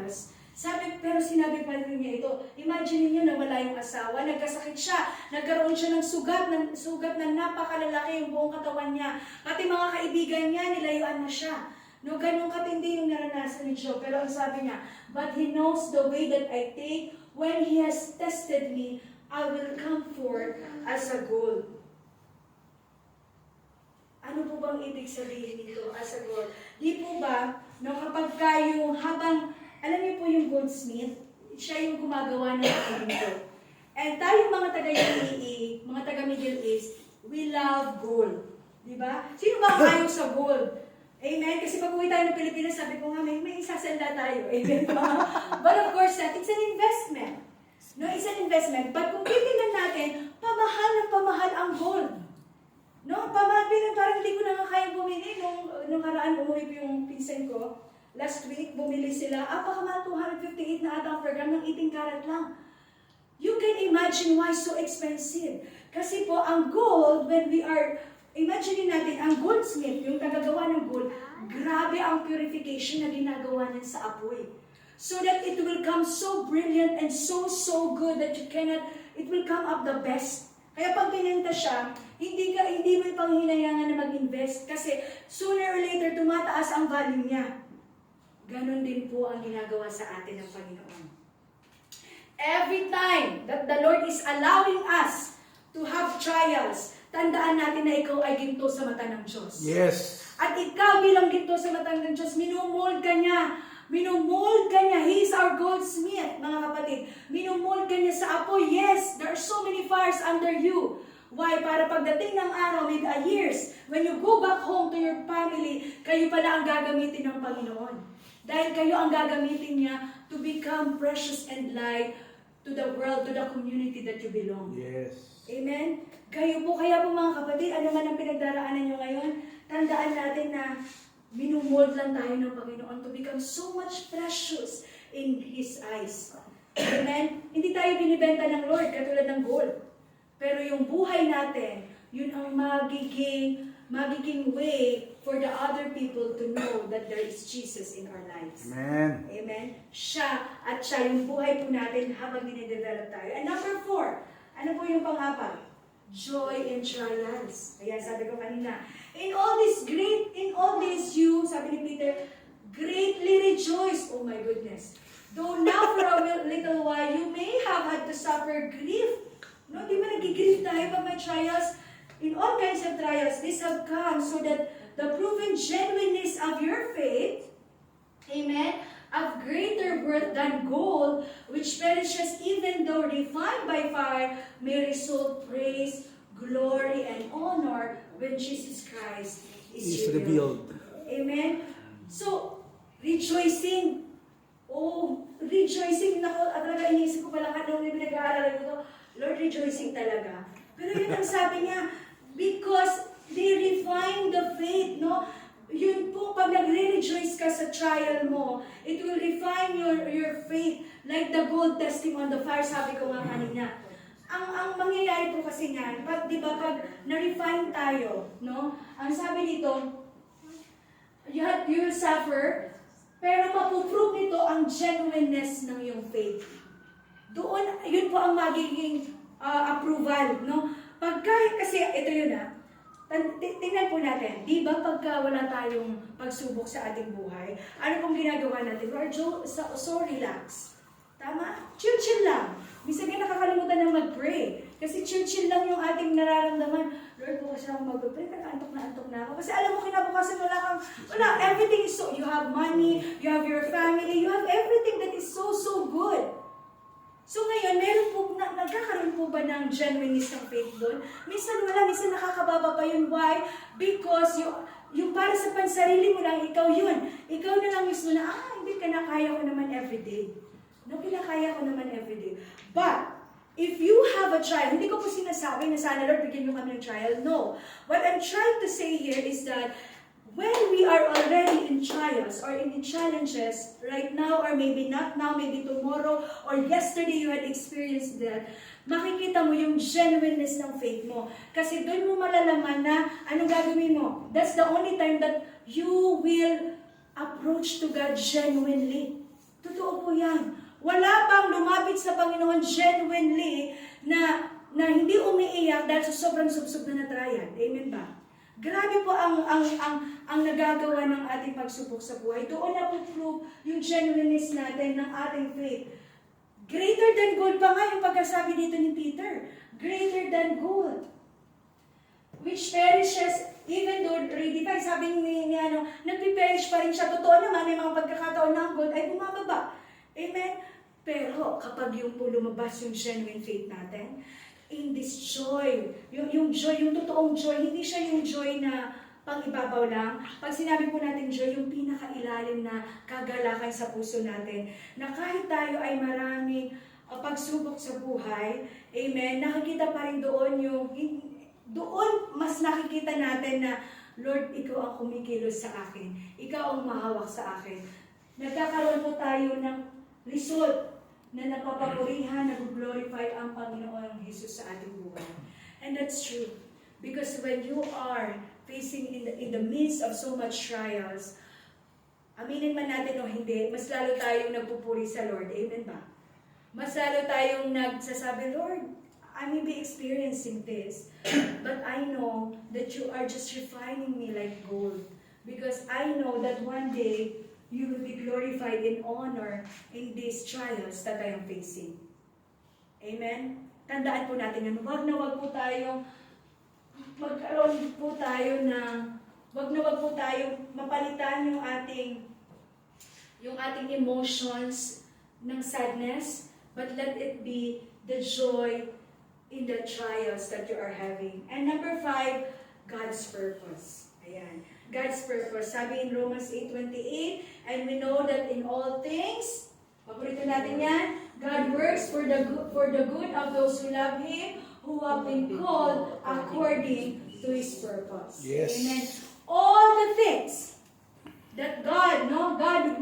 trials, pero sinabi pa rin niya ito, imagine niyo nawala yung asawa, nagkasakit siya, nagkaroon siya ng sugat na napakalalaki yung buong katawan niya. Pati mga kaibigan niya, nilayuan na siya. No, ganun katindi yung naranasan ni Job. Pero ang sabi niya, but he knows the way that I take. When he has tested me, I will come forth as a gold. Ano po bang ibig sabihin nito as a gold? Di po ba, no, kapag kayo habang alam niyo po yung goldsmith, siya yung gumagawa ng ito. And tayo mga taga-UAE, mga taga-Middle East, we love gold. Di ba? Sino ba ang ayaw sa gold? Amen? Kasi pag uwi tayo ng Pilipinas, sabi ko nga, may isasenda tayo. Amen ba? But of course, it's an investment. No, it's an investment. But kung titingnan natin, pamahal na pamahal ang gold. No, pamahal, parang hindi ko na kaya bumili. Nung haraan, umuwi po yung pinsan ko. Last week, bumili sila, pakamahal 258 na ata per gram ng 18 karat lang. You can imagine why so expensive. Kasi po, ang gold, when we are, imagine natin, ang goldsmith, yung tagagawa ng gold, grabe ang purification na ginagawa niya sa apoy. So that it will come so brilliant and so good that you cannot, it will come up the best. Kaya pag binenta siya, hindi mo panghinayangan na mag-invest kasi sooner or later, tumataas ang value niya. Ganon din po ang ginagawa sa atin ng Panginoon. Every time that the Lord is allowing us to have trials, tandaan natin na ikaw ay ginto sa mata ng Diyos. Yes. At ikaw bilang ginto sa mata ng Diyos, minumold ka niya. Minumold ka niya. He is our goldsmith, mga kapatid. Minumold ka niya sa apoy. Yes, there are so many fires under you. Why? Para pagdating ng araw, with years, when you go back home to your family, kayo pala ang gagamitin ng Panginoon. Dahil kayo ang gagamitin niya to become precious and light to the world, to the community that you belong. Yes. Amen? Kaya po mga kapatid, ano man ang pinagdaraanan nyo ngayon, tandaan natin na minumold lang tayo ng Panginoon to become so much precious in His eyes. Amen? Hindi tayo binibenta ng Lord katulad ng gold. Pero yung buhay natin, yun ang magiging way for the other people to know that there is Jesus in our lives. Amen. Amen? Siya yung buhay po natin habang dinidevelop tayo. And number 4, ano po yung pang-apat? Joy in trials. Kaya sabi ko kanina, in all this, you, sabi ni Peter, greatly rejoice. Oh my goodness. Though now for a little while, you may have had to suffer grief. No, di ba nagigrief tayo pag may trials? In all kinds of trials, these have come so that the proven genuineness of your faith, amen, of greater worth than gold, which perishes even though refined by fire, may result praise, glory, and honor when Jesus Christ is revealed. Amen? So, rejoicing. Oh, rejoicing. Naku, talaga iniisip ko pala nung pinag-aaralan ko to, Lord, rejoicing talaga. Pero yun ang sabi niya, because they refine the faith, no? Yun po, pag nagre-rejoice ka sa trial mo, it will refine your faith like the gold testing on the fire, sabi ko nga kanina. Ang mangyayari po kasi niyan, di ba, pag na-refine tayo, no? Ang sabi dito, you will suffer, pero mapuprove nito ang genuineness ng iyong faith. Doon, yun po ang magiging approval, no? Kasi, ito yun tingnan po natin, di ba pagka wala tayong pagsubok sa ating buhay, ano pong ginagawa natin? We are so relax. Tama? Chill lang. Minsan nga nakakalimutan na mag-pray. Kasi chill lang yung ating nararamdaman. Lord, bukas na ako mag-pray, pero antok na ako. Kasi alam mo, kinabukasan wala, everything is so, you have money, you have your family, you have everything that is so good. So ngayon, nagkakaroon po ba ng genuineness ng faith doon? Minsan wala, minsan nakakababa pa yun. Why? Because yung para sa pansarili mo lang, ikaw yun. Ikaw na lang mismo na, hindi ka na, kaya ko naman everyday. No, kinakaya ko naman everyday. But, if you have a trial, hindi ko po sinasabi na sana, Lord, bigyan mo kami ng trial. No. What I'm trying to say here is that when we are already in trials or in challenges, right now or maybe not now, maybe tomorrow or yesterday you had experienced that, makikita mo yung genuineness ng faith mo. Kasi doon mo malalaman na anong gagawin mo. That's the only time that you will approach to God genuinely. Totoo po Totoo po yan. Wala pang lumapit sa Panginoon genuinely na hindi umiiyak dahil sa sobrang subsub na trial. Amen ba? Grabe po ang nagagawa ng ating pagsubok sa buhay. Doon na po prove yung genuineness natin ng ating faith. Greater than gold pa nga yung pagkasabi dito ni Peter. Greater than gold. Which perishes even though redefined. Sabi ni nagpiperish pa rin siya. Totoo naman, may mga pagkakataon ng gold ay bumababa. Amen? Pero kapag yung po lumabas yung genuine faith natin, in this joy, yung joy, yung totoong joy, hindi siya yung joy na pang-ibabaw lang. Pag sinabi po natin joy, yung pinakailalim na kagalakan sa puso natin, na kahit tayo ay maraming pagsubok sa buhay, amen, nakikita pa rin doon doon mas nakikita natin na, Lord, Ikaw ang kumikilos sa akin. Ikaw ang mahawak sa akin. Nagkakaroon po tayo ng result na napapapurihan, nag-glorify ang Panginoon Jesus sa ating buhay. And that's true. Because when you are facing in the midst of so much trials, aminin man natin o hindi, mas lalo tayong nagpupuri sa Lord. Amen ba? Mas lalo tayong nagsasabi, Lord, I may be experiencing this, but I know that you are just refining me like gold. Because I know that one day, you will be glorified in honor in these trials that I am facing. Amen? Tandaan po natin yan. Wag po tayong magkaroon po tayo ng, wag po tayong mapalitan yung ating emotions ng sadness, but let it be the joy in the trials that you are having. And number 5, God's purpose. Ayan. God's purpose. Sabi in Romans 8:28, and we know that in all things, paborito natin yan, God works for the good of those who love Him, who have been called according to His purpose. Yes. Amen. All the things that God